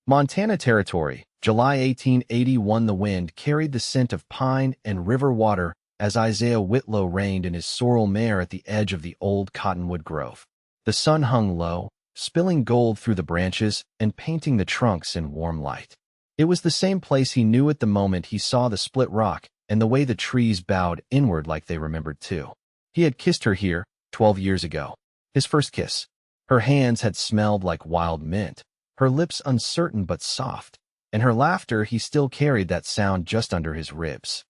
Montana Territory, July 1881. The wind carried the scent of pine and river water as Isaiah Whitlow reined in his sorrel mare at the edge of the old cottonwood grove. The sun hung low, spilling gold through the branches and painting the trunks in warm light. It was the same place he knew at the moment he saw the split rock and the way the trees bowed inward like they remembered too. He had kissed her here 12 years ago. His first kiss. Her hands had smelled like wild mint, her lips uncertain but soft, and her laughter he still carried that sound just under his ribs.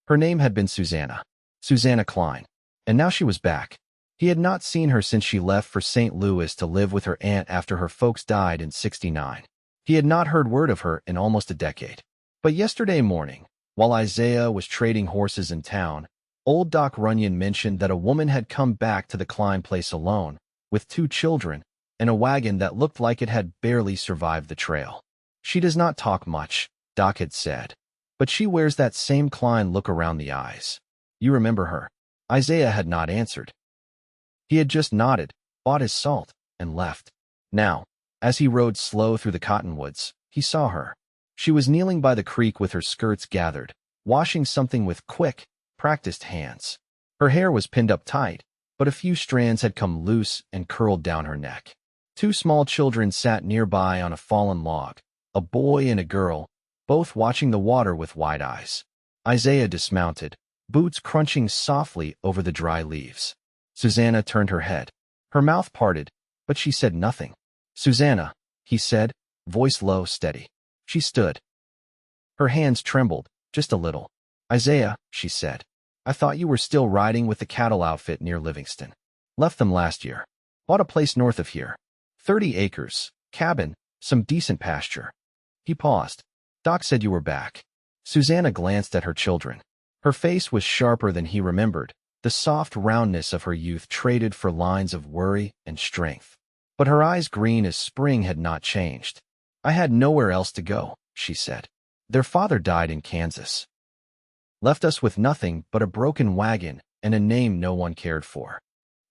Her name had been Susanna Kline, and now she was back. He had not seen her since she left for St. Louis to live with her aunt after her folks died in '69. He had not heard word of her in almost a decade. But yesterday morning, while Isaiah was trading horses in town, old Doc Runyon mentioned that a woman had come back to the Kline place alone, with 2 children, and a wagon that looked like it had barely survived the trail. She does not talk much, Doc had said, but she wears that same Kline look around the eyes. You remember her? Isaiah had not answered. He had just nodded, bought his salt, and left. Now, as he rode slow through the cottonwoods, he saw her. She was kneeling by the creek with her skirts gathered, washing something with quick, practiced hands. Her hair was pinned up tight, but a few strands had come loose and curled down her neck. 2 small children sat nearby on a fallen log, a boy and a girl, both watching the water with wide eyes. Isaiah dismounted, boots crunching softly over the dry leaves. Susanna turned her head. Her mouth parted, but she said nothing. Susanna, he said, voice low, steady. She stood. Her hands trembled, just a little. Isaiah, she said, I thought you were still riding with the cattle outfit near Livingston. Left them last year. Bought a place north of here. 30 acres, cabin, some decent pasture. He paused. Doc said you were back. Susanna glanced at her children. Her face was sharper than he remembered, the soft roundness of her youth traded for lines of worry and strength. But her eyes green as spring had not changed. I had nowhere else to go, she said. Their father died in Kansas. Left us with nothing but a broken wagon and a name no one cared for.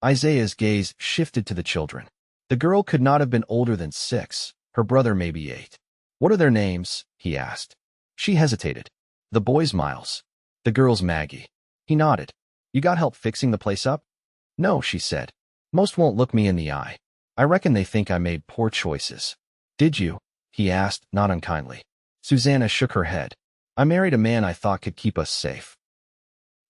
Isaiah's gaze shifted to the children. The girl could not have been older than 6, her brother maybe 8. What are their names? He asked. She hesitated. The boy's Miles. The girl's Maggie. He nodded. You got help fixing the place up? No, she said. Most won't look me in the eye. I reckon they think I made poor choices. Did you? He asked, not unkindly. Susanna shook her head. I married a man I thought could keep us safe.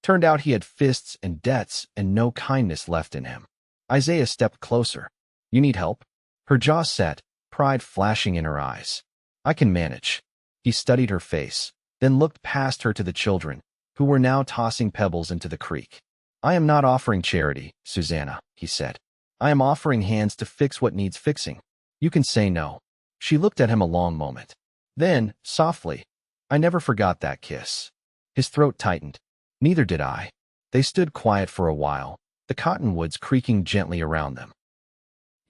Turned out he had fists and debts and no kindness left in him. Isaiah stepped closer. You need help? Her jaw set, pride flashing in her eyes. I can manage. He studied her face, then looked past her to the children, who were now tossing pebbles into the creek. I am not offering charity, Susanna, he said. I am offering hands to fix what needs fixing. You can say no. She looked at him a long moment. Then, softly, I never forgot that kiss. His throat tightened. Neither did I. They stood quiet for a while, the cottonwoods creaking gently around them.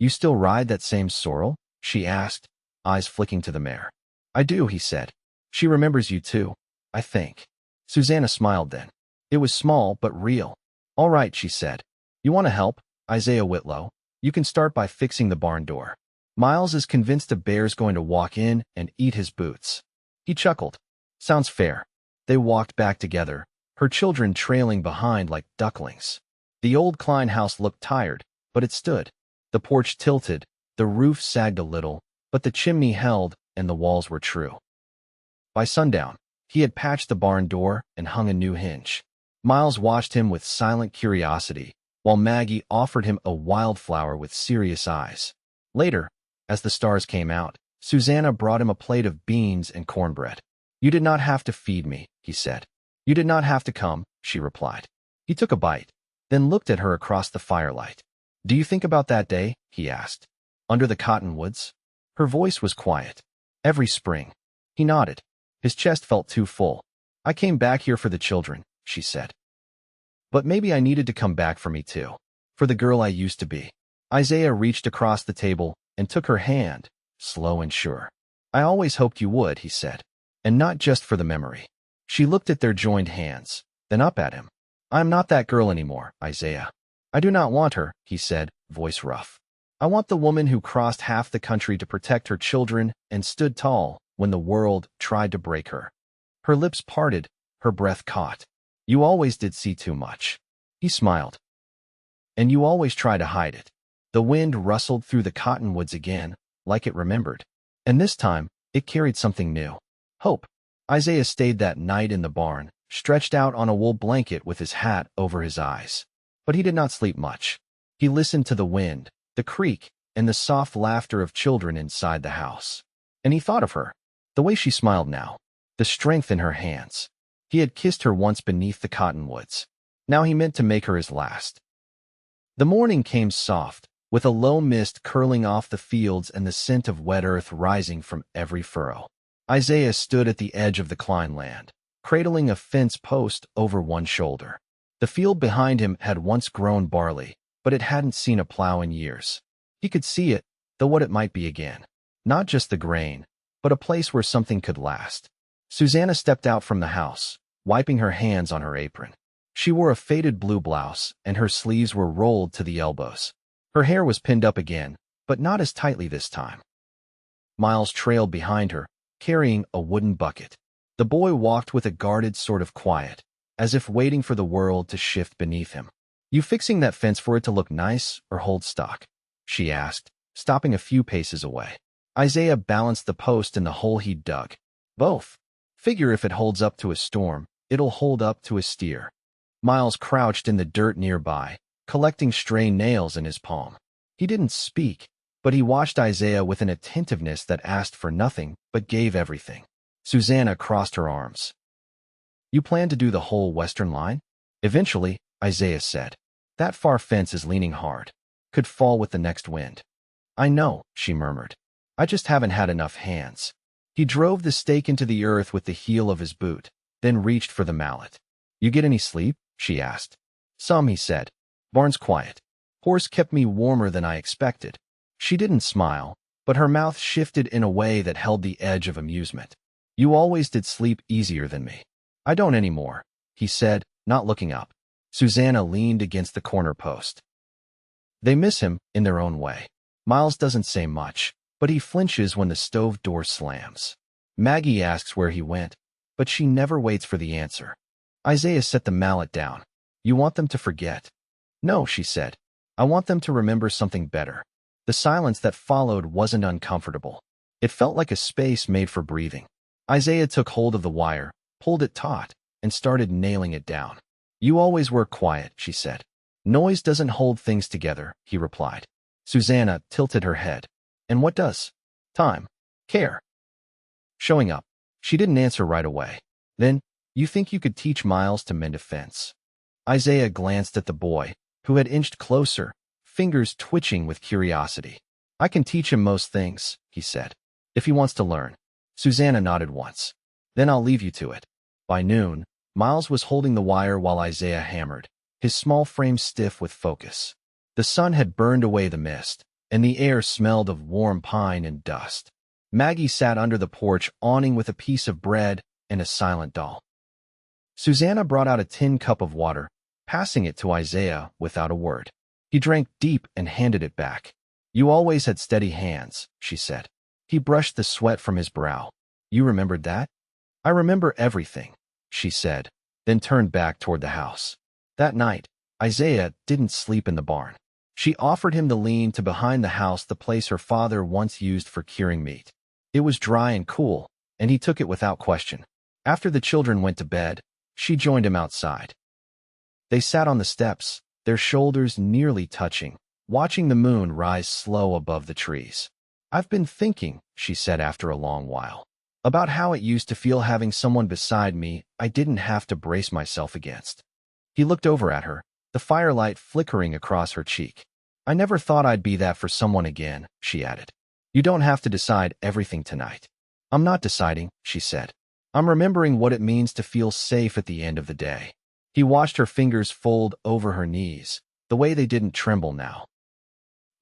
You still ride that same sorrel? She asked, eyes flicking to the mare. I do, he said. She remembers you too, I think. Susanna smiled then. It was small but real. All right, she said. You want to help, Isaiah Whitlow? You can start by fixing the barn door. Miles is convinced a bear's going to walk in and eat his boots. He chuckled. Sounds fair. They walked back together, her children trailing behind like ducklings. The old Kline house looked tired, but it stood. The porch tilted, the roof sagged a little, but the chimney held and the walls were true. By sundown, he had patched the barn door and hung a new hinge. Miles watched him with silent curiosity, while Maggie offered him a wildflower with serious eyes. Later, as the stars came out, Susanna brought him a plate of beans and cornbread. You did not have to feed me, he said. You did not have to come, she replied. He took a bite, then looked at her across the firelight. Do you think about that day? He asked. Under the cottonwoods? Her voice was quiet. Every spring. He nodded. His chest felt too full. I came back here for the children, she said. But maybe I needed to come back for me too. For the girl I used to be. Isaiah reached across the table and took her hand, slow and sure. I always hoped you would, he said. And not just for the memory. She looked at their joined hands, then up at him. I am not that girl anymore, Isaiah. I do not want her, he said, voice rough. I want the woman who crossed half the country to protect her children and stood tall when the world tried to break her. Her lips parted, her breath caught. You always did see too much. He smiled. And you always try to hide it. The wind rustled through the cottonwoods again, like it remembered. And this time, it carried something new. Hope. Isaiah stayed that night in the barn, stretched out on a wool blanket with his hat over his eyes. But he did not sleep much. He listened to the wind, the creak, and the soft laughter of children inside the house. And he thought of her, the way she smiled now, the strength in her hands. He had kissed her once beneath the cottonwoods. Now he meant to make her his last. The morning came soft, with a low mist curling off the fields and the scent of wet earth rising from every furrow. Isaiah stood at the edge of the Kline land, cradling a fence post over one shoulder. The field behind him had once grown barley, but it hadn't seen a plow in years. He could see it, though what it might be again. Not just the grain, but a place where something could last. Susanna stepped out from the house, wiping her hands on her apron. She wore a faded blue blouse, and her sleeves were rolled to the elbows. Her hair was pinned up again, but not as tightly this time. Miles trailed behind her, carrying a wooden bucket. The boy walked with a guarded sort of quiet, as if waiting for the world to shift beneath him. You fixing that fence for it to look nice or hold stock? She asked, stopping a few paces away. Isaiah balanced the post in the hole he'd dug. Both. Figure if it holds up to a storm, it'll hold up to a steer. Miles crouched in the dirt nearby, collecting stray nails in his palm. He didn't speak, but he watched Isaiah with an attentiveness that asked for nothing but gave everything. Susanna crossed her arms. You plan to do the whole western line? Eventually, Isaiah said. That far fence is leaning hard. Could fall with the next wind. I know, she murmured. I just haven't had enough hands. He drove the stake into the earth with the heel of his boot, then reached for the mallet. You get any sleep? She asked. Some, he said. Barn's quiet. Horse kept me warmer than I expected. She didn't smile, but her mouth shifted in a way that held the edge of amusement. You always did sleep easier than me. I don't anymore, he said, not looking up. Susanna leaned against the corner post. They miss him in their own way. Miles doesn't say much, but he flinches when the stove door slams. Maggie asks where he went, but she never waits for the answer. Isaiah set the mallet down. You want them to forget? No, she said. I want them to remember something better. The silence that followed wasn't uncomfortable. It felt like a space made for breathing. Isaiah took hold of the wire, pulled it taut, and started nailing it down. You always were quiet, she said. Noise doesn't hold things together, he replied. Susanna tilted her head. And what does? Time. Care. Showing up. She didn't answer right away. Then, you think you could teach Miles to mend a fence? Isaiah glanced at the boy, who had inched closer, fingers twitching with curiosity. I can teach him most things, he said, if he wants to learn. Susanna nodded once. Then I'll leave you to it. By noon, Miles was holding the wire while Isaiah hammered, his small frame stiff with focus. The sun had burned away the mist, and the air smelled of warm pine and dust. Maggie sat under the porch awning with a piece of bread and a silent doll. Susanna brought out a tin cup of water, passing it to Isaiah without a word. He drank deep and handed it back. You always had steady hands, she said. He brushed the sweat from his brow. You remembered that? I remember everything, she said, then turned back toward the house. That night, Isaiah didn't sleep in the barn. She offered him the lean to behind the house, the place her father once used for curing meat. It was dry and cool, and he took it without question. After the children went to bed, she joined him outside. They sat on the steps, their shoulders nearly touching, watching the moon rise slow above the trees. I've been thinking, she said after a long while, about how it used to feel having someone beside me I didn't have to brace myself against. He looked over at her, the firelight flickering across her cheek. I never thought I'd be that for someone again, she added. You don't have to decide everything tonight. I'm not deciding, she said. I'm remembering what it means to feel safe at the end of the day. He watched her fingers fold over her knees, the way they didn't tremble now.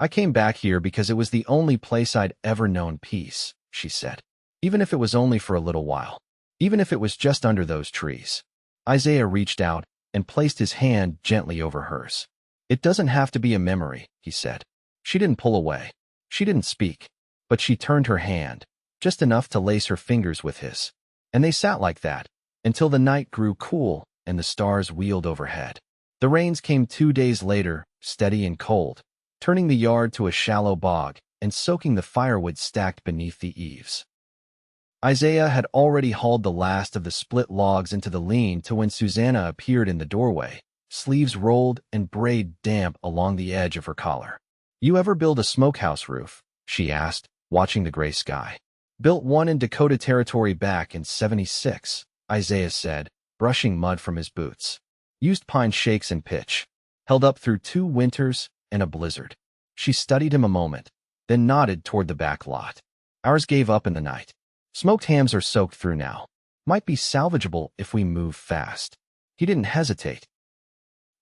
I came back here because it was the only place I'd ever known peace, she said. Even if it was only for a little while. Even if it was just under those trees. Isaiah reached out and placed his hand gently over hers. It doesn't have to be a memory, he said. She didn't pull away. She didn't speak. But she turned her hand, just enough to lace her fingers with his. And they sat like that, until the night grew cool and the stars wheeled overhead. The rains came 2 days later, steady and cold, turning the yard to a shallow bog and soaking the firewood stacked beneath the eaves. Isaiah had already hauled the last of the split logs into the lean-to when Susanna appeared in the doorway, sleeves rolled and braid damp along the edge of her collar. "You ever build a smokehouse roof?" she asked, watching the gray sky. "Built one in Dakota Territory back in '76, Isaiah said, brushing mud from his boots. "Used pine shakes and pitch. Held up through 2 winters and a blizzard." She studied him a moment, then nodded toward the back lot. "Ours gave up in the night. Smoked hams are soaked through now. Might be salvageable if we move fast." He didn't hesitate.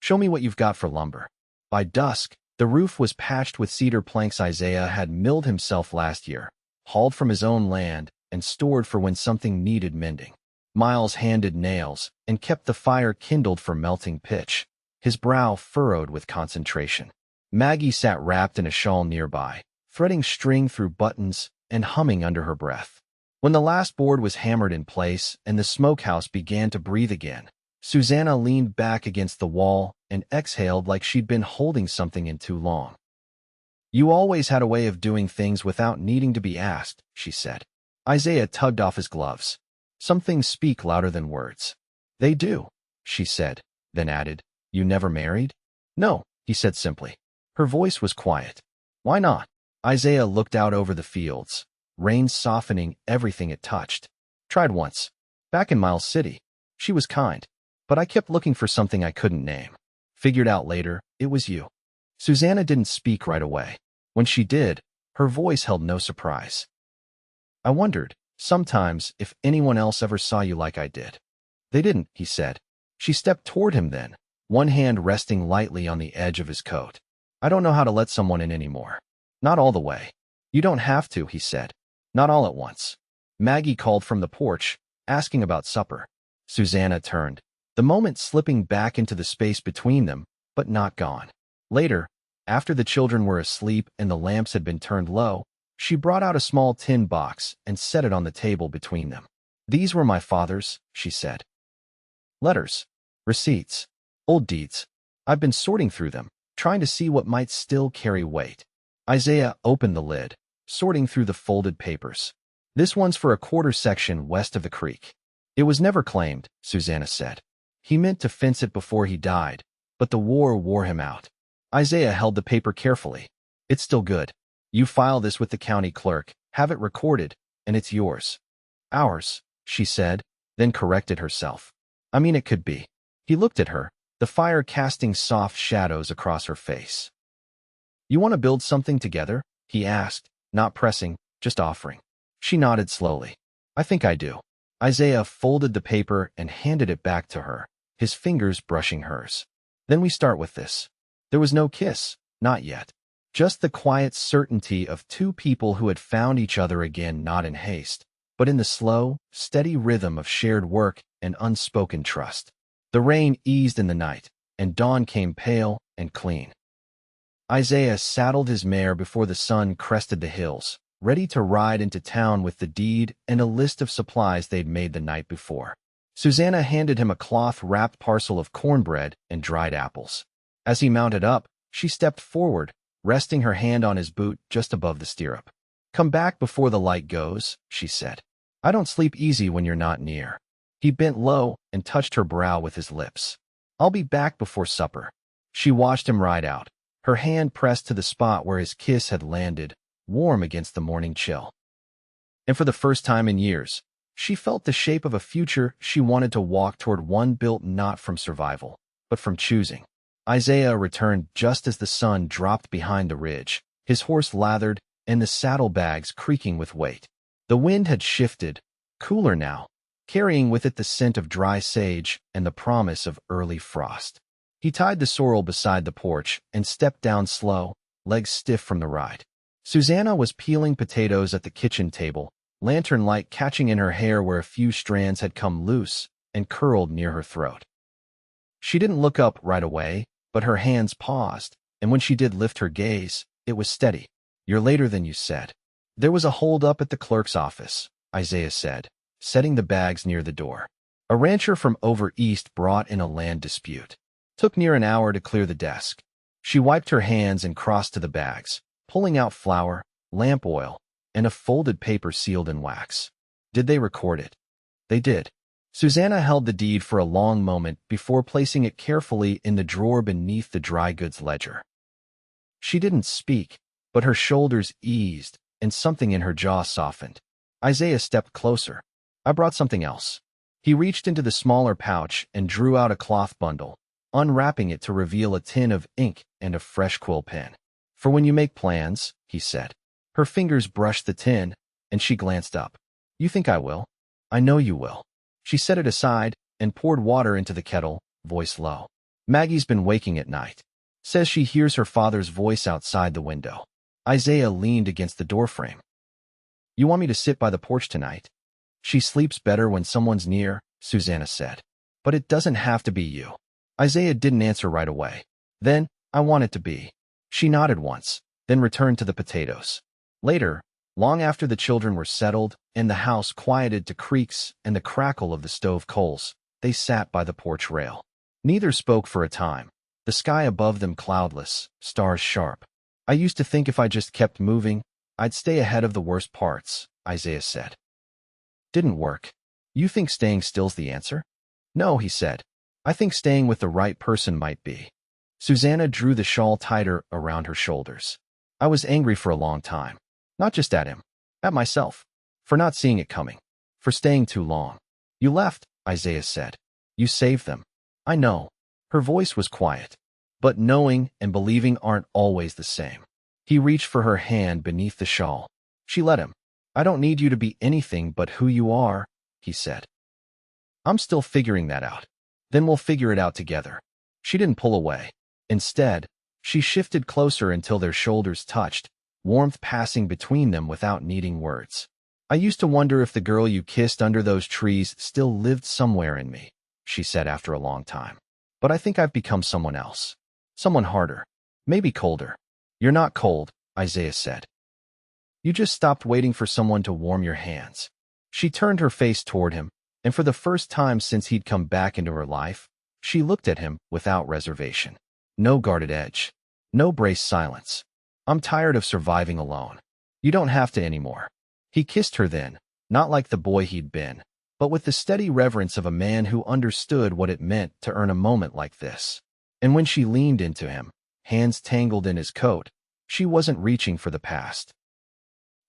"Show me what you've got for lumber." By dusk, the roof was patched with cedar planks Isaiah had milled himself last year, hauled from his own land, and stored for when something needed mending. Miles handed nails and kept the fire kindled for melting pitch, his brow furrowed with concentration. Maggie sat wrapped in a shawl nearby, threading string through buttons and humming under her breath. When the last board was hammered in place and the smokehouse began to breathe again, Susanna leaned back against the wall and exhaled like she'd been holding something in too long. "You always had a way of doing things without needing to be asked," she said. Isaiah tugged off his gloves. "Some things speak louder than words." "They do," she said, then added, "You never married?" "No," he said simply. Her voice was quiet. "Why not?" Isaiah looked out over the fields, rain softening everything it touched. "Tried once. Back in Miles City. She was kind. But I kept looking for something I couldn't name. Figured out later, it was you." Susanna didn't speak right away. When she did, her voice held no surprise. "I wondered, sometimes, if anyone else ever saw you like I did." "They didn't," he said. She stepped toward him then, one hand resting lightly on the edge of his coat. "I don't know how to let someone in anymore. Not all the way." "You don't have to," he said. "Not all at once." Maggie called from the porch, asking about supper. Susanna turned, the moment slipping back into the space between them, but not gone. Later, after the children were asleep and the lamps had been turned low, she brought out a small tin box and set it on the table between them. "These were my father's," she said. "Letters, receipts, old deeds. I've been sorting through them, trying to see what might still carry weight." Isaiah opened the lid, sorting through the folded papers. "This one's for a quarter section west of the creek. It was never claimed," Susanna said. "He meant to fence it before he died, but the war wore him out." Isaiah held the paper carefully. "It's still good. You file this with the county clerk, have it recorded, and it's yours." "Ours," she said, then corrected herself. "I mean, it could be." He looked at her, the fire casting soft shadows across her face. "You want to build something together?" he asked, not pressing, just offering. She nodded slowly. "I think I do." Isaiah folded the paper and handed it back to her, his fingers brushing hers. "Then we start with this." There was no kiss, not yet. Just the quiet certainty of 2 people who had found each other again, not in haste, but in the slow, steady rhythm of shared work and unspoken trust. The rain eased in the night, and dawn came pale and clean. Isaiah saddled his mare before the sun crested the hills, ready to ride into town with the deed and a list of supplies they'd made the night before. Susanna handed him a cloth-wrapped parcel of cornbread and dried apples. As he mounted up, she stepped forward, resting her hand on his boot just above the stirrup. "Come back before the light goes," she said. "I don't sleep easy when you're not near." He bent low and touched her brow with his lips. "I'll be back before supper." She watched him ride out, her hand pressed to the spot where his kiss had landed, warm against the morning chill. And for the first time in years, she felt the shape of a future she wanted to walk toward, one built not from survival, but from choosing. Isaiah returned just as the sun dropped behind the ridge, his horse lathered and the saddlebags creaking with weight. The wind had shifted, cooler now, carrying with it the scent of dry sage and the promise of early frost. He tied the sorrel beside the porch and stepped down slow, legs stiff from the ride. Susanna was peeling potatoes at the kitchen table, lantern light catching in her hair where a few strands had come loose and curled near her throat. She didn't look up right away, but her hands paused, and when she did lift her gaze, It was steady. You're later than you said. There was a hold-up at the clerk's office, Isaiah said, setting the bags near the door. A rancher from over east brought in a land dispute. Took near an hour to clear the desk. She wiped her hands and crossed to the bags, pulling out flour, lamp oil, and a folded paper sealed in wax. Did they record it? They did. Susanna held the deed for a long moment before placing it carefully in the drawer beneath the dry goods ledger. She didn't speak, but her shoulders eased and something in her jaw softened. Isaiah stepped closer. I brought something else. He reached into the smaller pouch and drew out a cloth bundle, unwrapping it to reveal a tin of ink and a fresh quill pen. For when you make plans, he said. Her fingers brushed the tin, and she glanced up. You think I will? I know you will. She set it aside and poured water into the kettle, voice low. Maggie's been waking at night. Says she hears her father's voice outside the window. Isaiah leaned against the doorframe. You want me to sit by the porch tonight? She sleeps better when someone's near, Susanna said. But it doesn't have to be you. Isaiah didn't answer right away. Then, I want it to be. She nodded once, then returned to the potatoes. Later, long after the children were settled and the house quieted to creaks and the crackle of the stove coals, they sat by the porch rail. Neither spoke for a time, the sky above them cloudless, stars sharp. I used to think if I just kept moving, I'd stay ahead of the worst parts, Isaiah said. Didn't work. You think staying still's the answer? No, he said. I think staying with the right person might be. Susanna drew the shawl tighter around her shoulders. I was angry for a long time. Not just at him, at myself. For not seeing it coming. For staying too long. You left, Isaiah said. You saved them. I know. Her voice was quiet. But knowing and believing aren't always the same. He reached for her hand beneath the shawl. She let him. I don't need you to be anything but who you are, he said. I'm still figuring that out. Then we'll figure it out together. She didn't pull away. Instead, she shifted closer until their shoulders touched, warmth passing between them without needing words. I used to wonder if the girl you kissed under those trees still lived somewhere in me, she said after a long time. But I think I've become someone else. Someone harder. Maybe colder. You're not cold, Isaiah said. You just stopped waiting for someone to warm your hands. She turned her face toward him, and for the first time since he'd come back into her life, she looked at him without reservation. No guarded edge. No braced silence. I'm tired of surviving alone. You don't have to anymore. He kissed her then, not like the boy he'd been, but with the steady reverence of a man who understood what it meant to earn a moment like this. And when she leaned into him, hands tangled in his coat, she wasn't reaching for the past.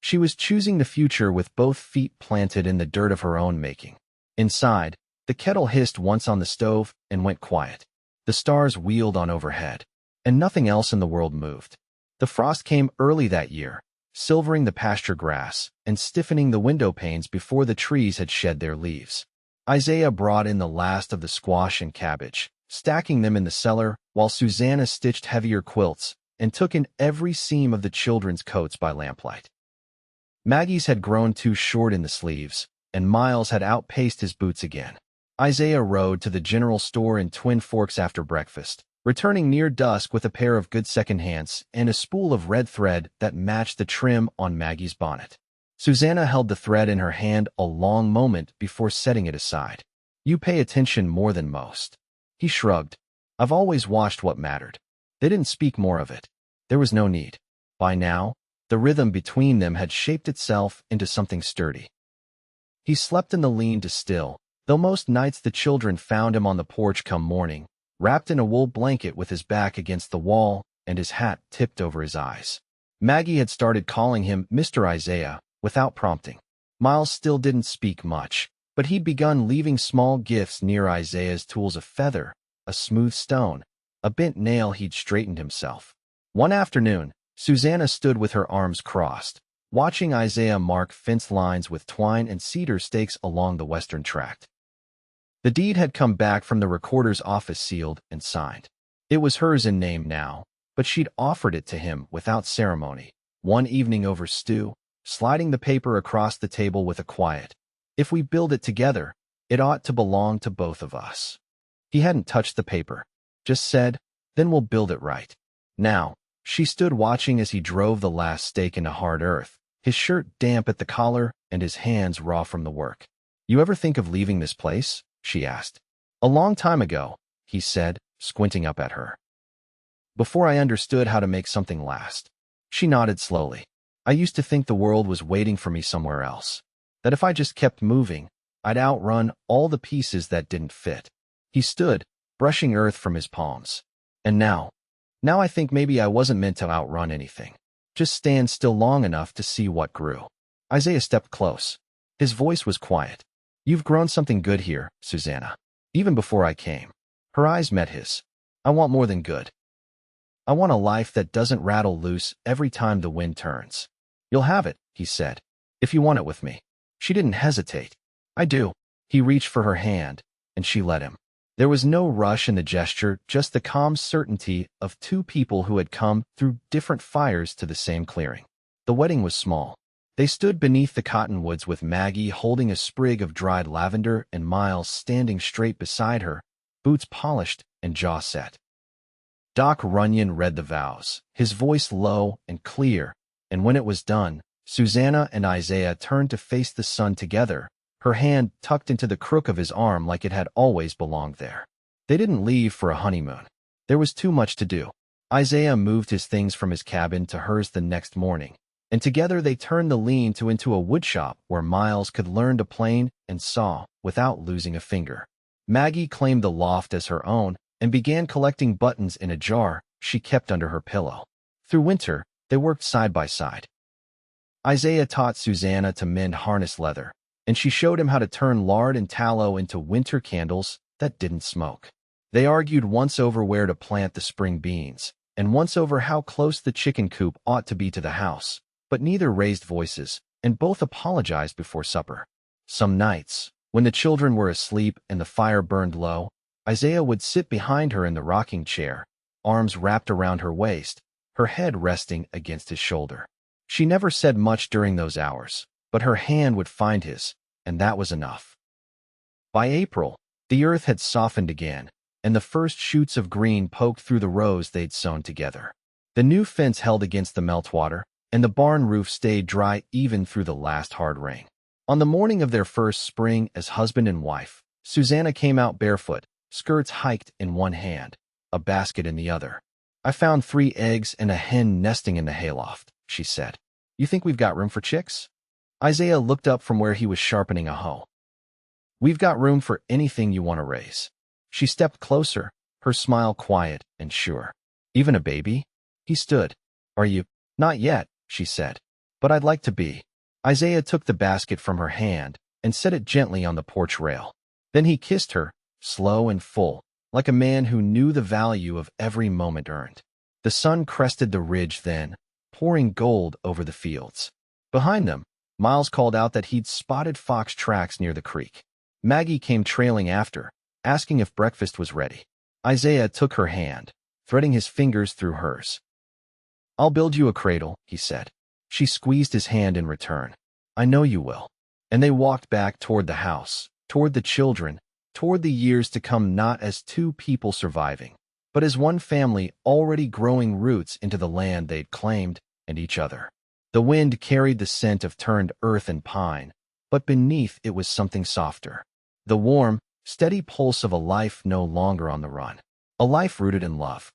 She was choosing the future with both feet planted in the dirt of her own making. Inside, the kettle hissed once on the stove and went quiet. The stars wheeled on overhead, and nothing else in the world moved. The frost came early that year, silvering the pasture grass and stiffening the window panes before the trees had shed their leaves. Isaiah brought in the last of the squash and cabbage, stacking them in the cellar while Susanna stitched heavier quilts and took in every seam of the children's coats by lamplight. Maggie's had grown too short in the sleeves, and Miles had outpaced his boots again. Isaiah rode to the general store in Twin Forks after breakfast, returning near dusk with a pair of good second-hands and a spool of red thread that matched the trim on Maggie's bonnet. Susanna held the thread in her hand a long moment before setting it aside. You pay attention more than most. He shrugged. I've always watched what mattered. They didn't speak more of it. There was no need. By now, the rhythm between them had shaped itself into something sturdy. He slept in the lean to still, though most nights the children found him on the porch come morning, wrapped in a wool blanket with his back against the wall and his hat tipped over his eyes. Maggie had started calling him Mr. Isaiah without prompting. Miles still didn't speak much, but he'd begun leaving small gifts near Isaiah's tools: a feather, a smooth stone, a bent nail he'd straightened himself. One afternoon, Susanna stood with her arms crossed, watching Isaiah mark fence lines with twine and cedar stakes along the western tract. The deed had come back from the recorder's office sealed and signed. It was hers in name now, but she'd offered it to him without ceremony, one evening over stew, sliding the paper across the table with a quiet, "If we build it together, it ought to belong to both of us." He hadn't touched the paper, just said, "Then we'll build it right." Now, She stood watching as he drove the last stake into hard earth, his shirt damp at the collar and his hands raw from the work. "You ever think of leaving this place?" she asked. "A long time ago," he said, squinting up at her. "Before I understood how to make something last." She nodded slowly. "I used to think the world was waiting for me somewhere else. That if I just kept moving, I'd outrun all the pieces that didn't fit." He stood, brushing earth from his palms. "And now I think maybe I wasn't meant to outrun anything. Just stand still long enough to see what grew." Isaiah stepped close. His voice was quiet. "You've grown something good here, Susanna. Even before I came." Her eyes met his. "I want more than good. I want a life that doesn't rattle loose every time the wind turns." "You'll have it," he said, "if you want it with me." She didn't hesitate. "I do." He reached for her hand, and she let him. There was no rush in the gesture, just the calm certainty of two people who had come through different fires to the same clearing. The wedding was small. They stood beneath the cottonwoods with Maggie holding a sprig of dried lavender and Miles standing straight beside her, boots polished and jaw set. Doc Runyon read the vows, his voice low and clear, and when it was done, Susanna and Isaiah turned to face the sun together, her hand tucked into the crook of his arm like it had always belonged there. They didn't leave for a honeymoon. There was too much to do. Isaiah moved his things from his cabin to hers the next morning, and together they turned the lean-to into a woodshop where Miles could learn to plane and saw without losing a finger. Maggie claimed the loft as her own and began collecting buttons in a jar she kept under her pillow. Through winter, they worked side by side. Isaiah taught Susanna to mend harness leather, and she showed him how to turn lard and tallow into winter candles that didn't smoke. They argued once over where to plant the spring beans, and once over how close the chicken coop ought to be to the house, but neither raised voices, and both apologized before supper. Some nights, when the children were asleep and the fire burned low, Isaiah would sit behind her in the rocking chair, arms wrapped around her waist, her head resting against his shoulder. She never said much during those hours, but her hand would find his, and that was enough. By April, the earth had softened again, and the first shoots of green poked through the rows they'd sown together. The new fence held against the meltwater, and the barn roof stayed dry even through the last hard rain. On the morning of their first spring as husband and wife, Susanna came out barefoot, skirts hiked in one hand, a basket in the other. "I found 3 eggs and a hen nesting in the hayloft," she said. "You think we've got room for chicks?" Isaiah looked up from where he was sharpening a hoe. "We've got room for anything you want to raise." She stepped closer, her smile quiet and sure. "Even a baby?" He stood. "Are you?" "Not yet," she said. "But I'd like to be." Isaiah took the basket from her hand and set it gently on the porch rail. Then he kissed her, slow and full, like a man who knew the value of every moment earned. The sun crested the ridge then, pouring gold over the fields. Behind them, Miles called out that he'd spotted fox tracks near the creek. Maggie came trailing after, asking if breakfast was ready. Isaiah took her hand, threading his fingers through hers. "I'll build you a cradle," he said. She squeezed his hand in return. "I know you will." And they walked back toward the house, toward the children, toward the years to come, not as two people surviving, but as one family already growing roots into the land they'd claimed and each other. The wind carried the scent of turned earth and pine, but beneath it was something softer. The warm, steady pulse of a life no longer on the run. A life rooted in love.